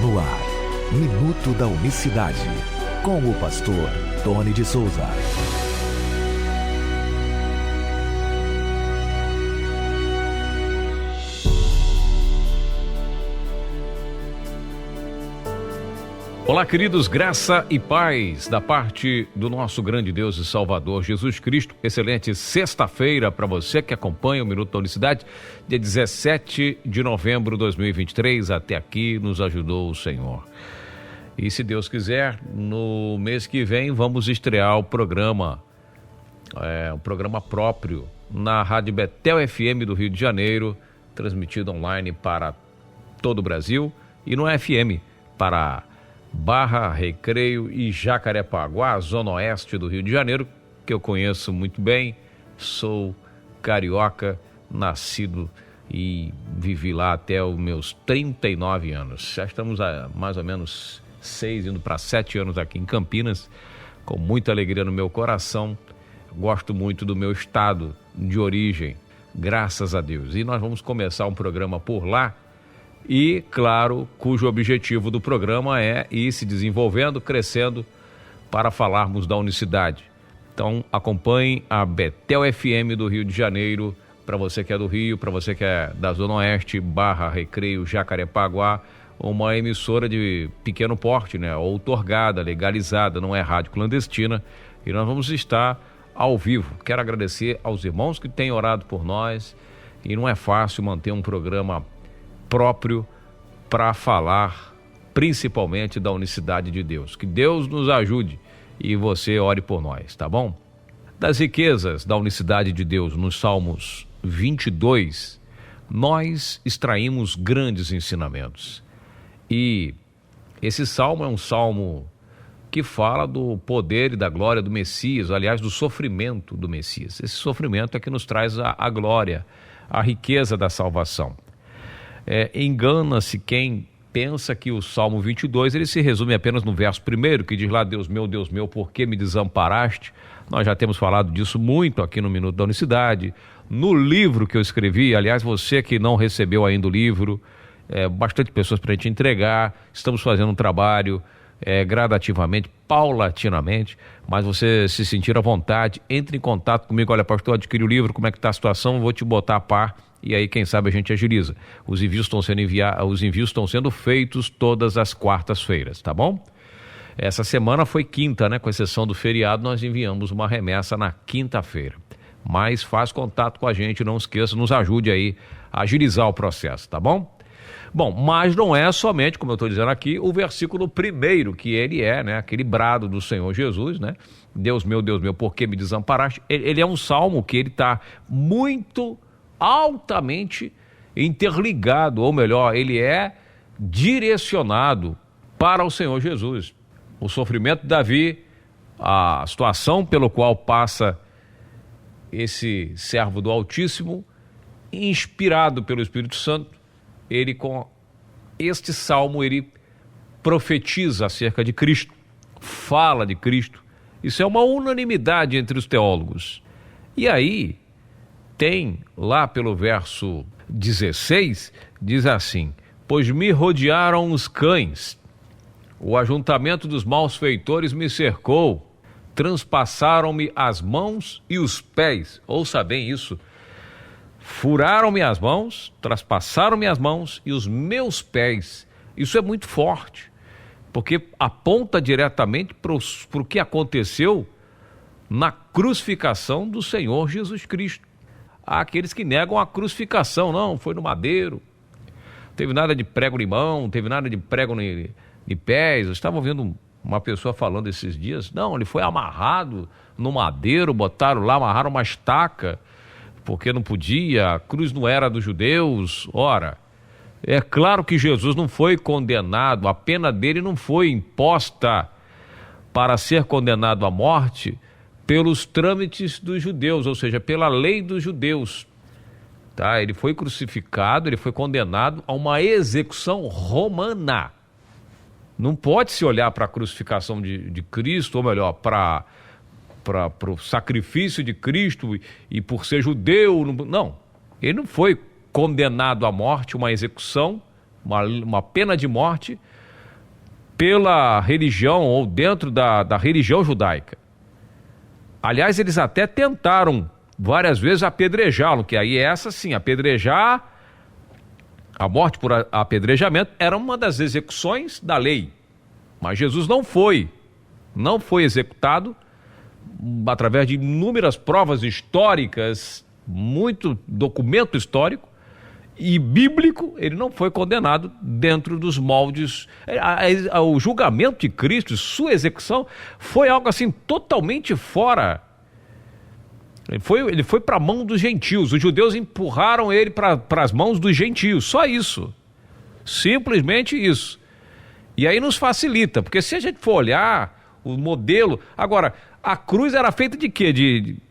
No ar, Minuto da Unicidade, com o pastor Tony de Souza. Olá, queridos, graça e paz da parte do nosso grande Deus e Salvador Jesus Cristo. Excelente sexta-feira para você que acompanha o Minuto da Unicidade, dia 17 de novembro de 2023. Até aqui nos ajudou o Senhor. E se Deus quiser, no mês que vem vamos estrear o programa, um programa próprio na Rádio Betel FM do Rio de Janeiro, transmitido online para todo o Brasil, e no FM para Barra, Recreio e Jacarepaguá, zona oeste do Rio de Janeiro, que eu conheço muito bem. Sou carioca, nascido e vivi lá até os meus 39 anos. Já estamos há mais ou menos 6, indo para 7 anos aqui em Campinas, com muita alegria no meu coração. Gosto muito do meu estado de origem, graças a Deus. E nós vamos começar um programa por lá, e, claro, cujo objetivo do programa é ir se desenvolvendo, crescendo, para falarmos da unicidade. Então, acompanhe a Betel FM do Rio de Janeiro, para você que é do Rio, para você que é da Zona Oeste, Barra, Recreio, Jacarepaguá, uma emissora de pequeno porte, né? Outorgada, legalizada, não é rádio clandestina, e nós vamos estar ao vivo. Quero agradecer aos irmãos que têm orado por nós, e não é fácil manter um programa próprio para falar principalmente da unicidade de Deus. Que Deus nos ajude e você ore por nós, tá bom? Das riquezas da unicidade de Deus, nos Salmos 22, nós extraímos grandes ensinamentos. E esse salmo é um salmo que fala do poder e da glória do Messias, aliás, do sofrimento do Messias. Esse sofrimento é que nos traz a glória, a riqueza da salvação. Engana-se quem pensa que o Salmo 22 ele se resume apenas no verso 1, que diz lá: Deus meu, por que me desamparaste? Nós já temos falado disso muito aqui no Minuto da Unicidade, no livro que eu escrevi. Aliás, você que não recebeu ainda o livro, bastante pessoas para a gente entregar. Estamos fazendo um trabalho gradativamente, paulatinamente, mas você se sentir à vontade, entre em contato comigo. Olha, pastor, adquiri o livro, como é que está a situação? Vou te botar a par. E aí, quem sabe, a gente agiliza. Os envios estão sendo feitos todas as quartas-feiras, tá bom? Essa semana foi quinta, né? Com exceção do feriado, nós enviamos uma remessa na quinta-feira. Mas faz contato com a gente, não esqueça, nos ajude aí a agilizar o processo, tá bom? Bom, mas não é somente, como eu estou dizendo aqui, o versículo 1, que ele né? Aquele brado do Senhor Jesus, né? Deus meu, por que me desamparaste? Ele é um salmo que ele está muito altamente interligado, ou melhor, ele é direcionado para o Senhor Jesus. O sofrimento de Davi, a situação pelo qual passa esse servo do Altíssimo, inspirado pelo Espírito Santo, ele com este salmo, ele profetiza acerca de Cristo, fala de Cristo. Isso é uma unanimidade entre os teólogos. E aí, tem lá pelo verso 16, diz assim: pois me rodearam os cães, o ajuntamento dos malfeitores me cercou, transpassaram-me as mãos e os pés. Ouça bem isso: furaram-me as mãos, traspassaram-me as mãos e os meus pés. Isso é muito forte, porque aponta diretamente para o que aconteceu na crucificação do Senhor Jesus Cristo. Há aqueles que negam a crucificação. Não, foi no madeiro, não teve nada de prego em mão, não teve nada de prego de pés. Eu estava ouvindo uma pessoa falando esses dias: não, ele foi amarrado no madeiro, botaram lá, amarraram uma estaca, porque não podia, a cruz não era dos judeus. Ora, é claro que Jesus não foi condenado, a pena dele não foi imposta para ser condenado à morte pelos trâmites dos judeus, ou seja, pela lei dos judeus. Tá? Ele foi crucificado, ele foi condenado a uma execução romana. Não pode se olhar para a crucificação de Cristo, ou melhor, para o sacrifício de Cristo e por ser judeu. Não, ele não foi condenado à morte, uma execução, uma pena de morte, pela religião ou dentro da religião judaica. Aliás, eles até tentaram várias vezes apedrejá-lo, que aí essa sim, apedrejar, a morte por apedrejamento era uma das execuções da lei. Mas Jesus não foi executado através de inúmeras provas históricas, muito documento histórico e bíblico. Ele não foi condenado dentro dos moldes. O julgamento de Cristo, sua execução, foi algo assim totalmente fora. Ele foi para a mão dos gentios. Os judeus empurraram ele para as mãos dos gentios. Só isso. Simplesmente isso. E aí nos facilita, porque se a gente for olhar o modelo... Agora, a cruz era feita de quê? De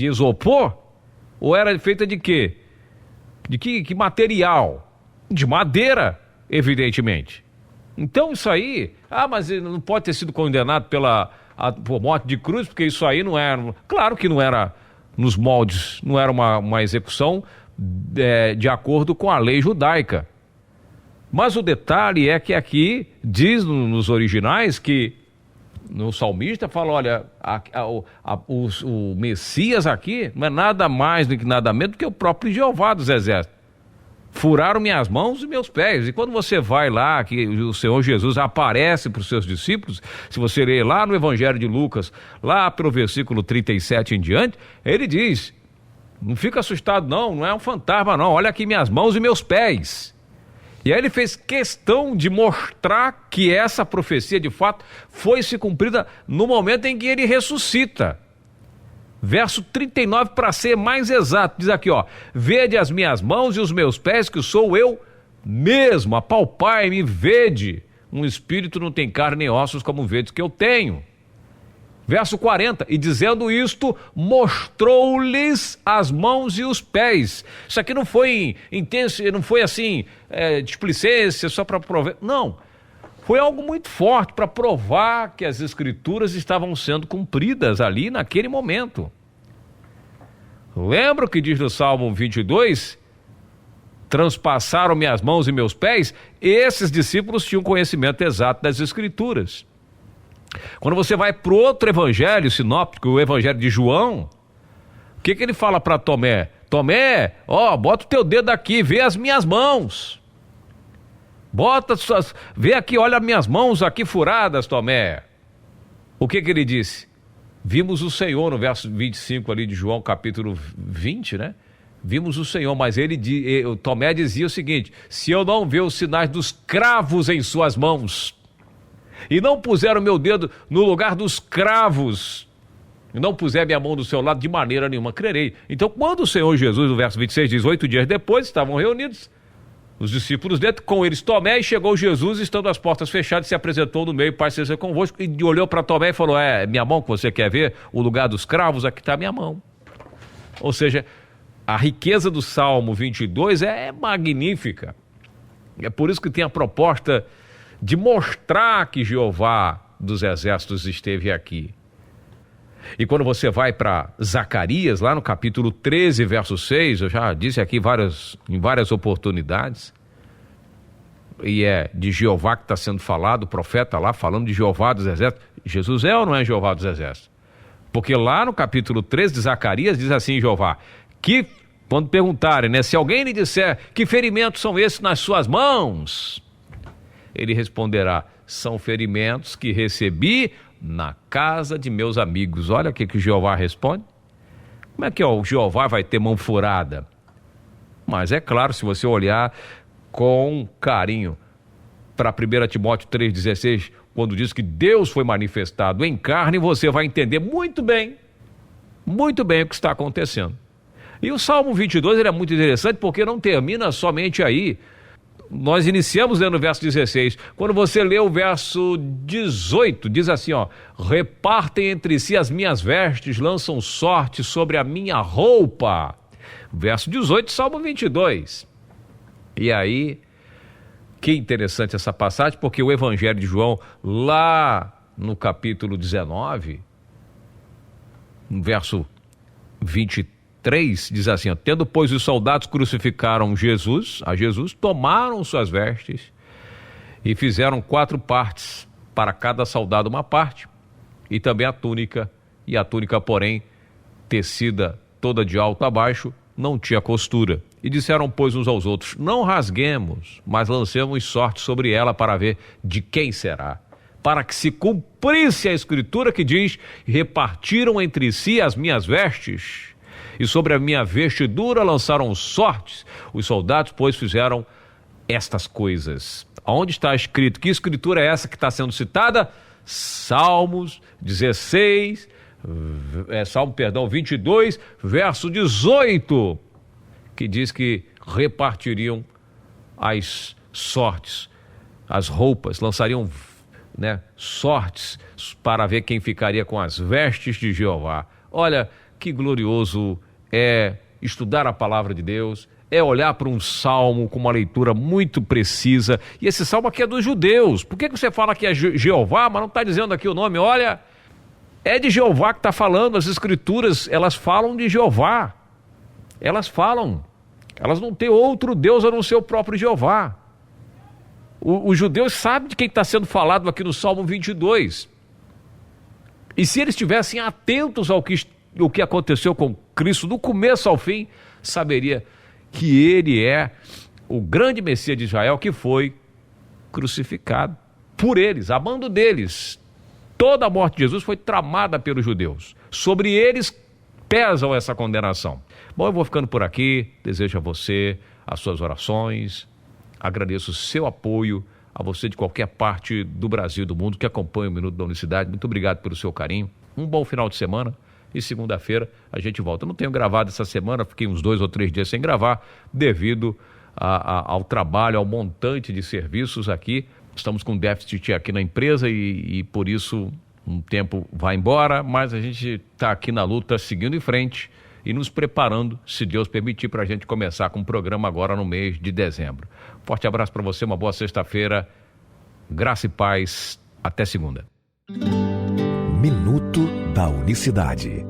isopor? Ou era feita de quê? De que material? De madeira, evidentemente. Então isso aí... mas ele não pode ter sido condenado por morte de cruz, porque isso aí não era... Claro que não era nos moldes, não era uma execução de acordo com a lei judaica. Mas o detalhe é que aqui diz nos originais que no salmista fala, olha, o Messias aqui não é nada mais do que nada menos do que o próprio Jeová dos Exércitos. Furaram minhas mãos e meus pés. E quando você vai lá, que o Senhor Jesus aparece para os seus discípulos, se você ler lá no Evangelho de Lucas, lá pelo versículo 37 em diante, ele diz, não fica assustado não é um fantasma não, olha aqui minhas mãos e meus pés. E aí ele fez questão de mostrar que essa profecia de fato foi se cumprida no momento em que ele ressuscita. Verso 39, para ser mais exato, diz aqui, vede as minhas mãos e os meus pés, que sou eu mesmo, apalpai-me, vede. Um espírito não tem carne nem ossos, como vedes que eu tenho. Verso 40, e dizendo isto, mostrou-lhes as mãos e os pés. Isso aqui não foi intenso, não foi assim, displicência, só para provar. Não, foi algo muito forte para provar que as escrituras estavam sendo cumpridas ali naquele momento. Lembra o que diz no Salmo 22? Transpassaram minhas mãos e meus pés. Esses discípulos tinham conhecimento exato das escrituras. Quando você vai para o outro evangelho sinóptico, o evangelho de João, o que ele fala para Tomé? Tomé, bota o teu dedo aqui, vê as minhas mãos. Vê aqui, olha as minhas mãos aqui furadas, Tomé. O que ele disse? Vimos o Senhor, no verso 25 ali de João, capítulo 20, né? Vimos o Senhor, mas Tomé dizia o seguinte, se eu não ver os sinais dos cravos em suas mãos, e não puser o meu dedo no lugar dos cravos, e não puser minha mão do seu lado, de maneira nenhuma crerei. Então, quando o Senhor Jesus, no verso 26, diz, 8 dias depois, estavam reunidos, os discípulos dentro, com eles Tomé, e chegou Jesus, estando as portas fechadas, se apresentou no meio, Pai seja convosco, e olhou para Tomé e falou, minha mão que você quer ver, o lugar dos cravos, aqui está minha mão. Ou seja, a riqueza do Salmo 22 é magnífica. É por isso que tem a proposta de mostrar que Jeová dos Exércitos esteve aqui. E quando você vai para Zacarias, lá no capítulo 13, verso 6, eu já disse aqui em várias oportunidades, e é de Jeová que está sendo falado, o profeta lá falando de Jeová dos Exércitos. Jesus é ou não é Jeová dos Exércitos? Porque lá no capítulo 13 de Zacarias diz assim, Jeová, que quando perguntarem, né, se alguém lhe disser, que ferimentos são esses nas suas mãos? Ele responderá, são ferimentos que recebi na casa de meus amigos. Olha o que Jeová responde. Como é que o Jeová vai ter mão furada? Mas é claro, se você olhar com carinho para 1 Timóteo 3,16, quando diz que Deus foi manifestado em carne, você vai entender muito bem o que está acontecendo. E o Salmo 22 ele é muito interessante porque não termina somente aí. Nós iniciamos lendo o verso 16. Quando você lê o verso 18, diz assim, repartem entre si as minhas vestes, lançam sorte sobre a minha roupa. Verso 18, Salmo 22. E aí, que interessante essa passagem, porque o Evangelho de João, lá no capítulo 19, no verso 23, diz assim, tendo pois os soldados crucificaram a Jesus, tomaram suas vestes E fizeram 4 partes, para cada soldado uma parte, e também a túnica, porém, tecida toda de alto a baixo, não tinha costura. E disseram, pois, uns aos outros, não rasguemos, mas lancemos sorte sobre ela para ver de quem será. Para que se cumprisse a escritura que diz, repartiram entre si as minhas vestes, e sobre a minha vestidura lançaram sortes. Os soldados, pois, fizeram estas coisas. Aonde está escrito? Que escritura é essa que está sendo citada? Salmos 16, Salmo 22, verso 18, que diz que repartiriam as sortes, as roupas, lançariam, sortes para ver quem ficaria com as vestes de Jeová. Olha, que glorioso é estudar a palavra de Deus, é olhar para um salmo com uma leitura muito precisa. E esse salmo aqui é dos judeus. Por que você fala que é Jeová, mas não está dizendo aqui o nome? Olha, é de Jeová que está falando. As escrituras, elas falam de Jeová. Elas falam. Elas não têm outro Deus a não ser o próprio Jeová. Os judeus sabem de quem está sendo falado aqui no Salmo 22. E se eles estivessem atentos ao que aconteceu com Cristo do começo ao fim, saberia que ele é o grande Messias de Israel que foi crucificado por eles, a mando deles. Toda a morte de Jesus foi tramada pelos judeus. Sobre eles pesam essa condenação. Bom, eu vou ficando por aqui. Desejo a você as suas orações. Agradeço o seu apoio, a você de qualquer parte do Brasil e do mundo que acompanha o Minuto da Unicidade. Muito obrigado pelo seu carinho. Um bom final de semana. E segunda-feira a gente volta. Eu não tenho gravado essa semana, fiquei uns 2 ou 3 dias sem gravar, devido ao trabalho, ao montante de serviços aqui. Estamos com déficit aqui na empresa e por isso um tempo vai embora, mas a gente está aqui na luta, seguindo em frente e nos preparando, se Deus permitir, para a gente começar com o programa agora no mês de dezembro. Forte abraço para você, uma boa sexta-feira, graça e paz, até segunda. Minuto da Unicidade.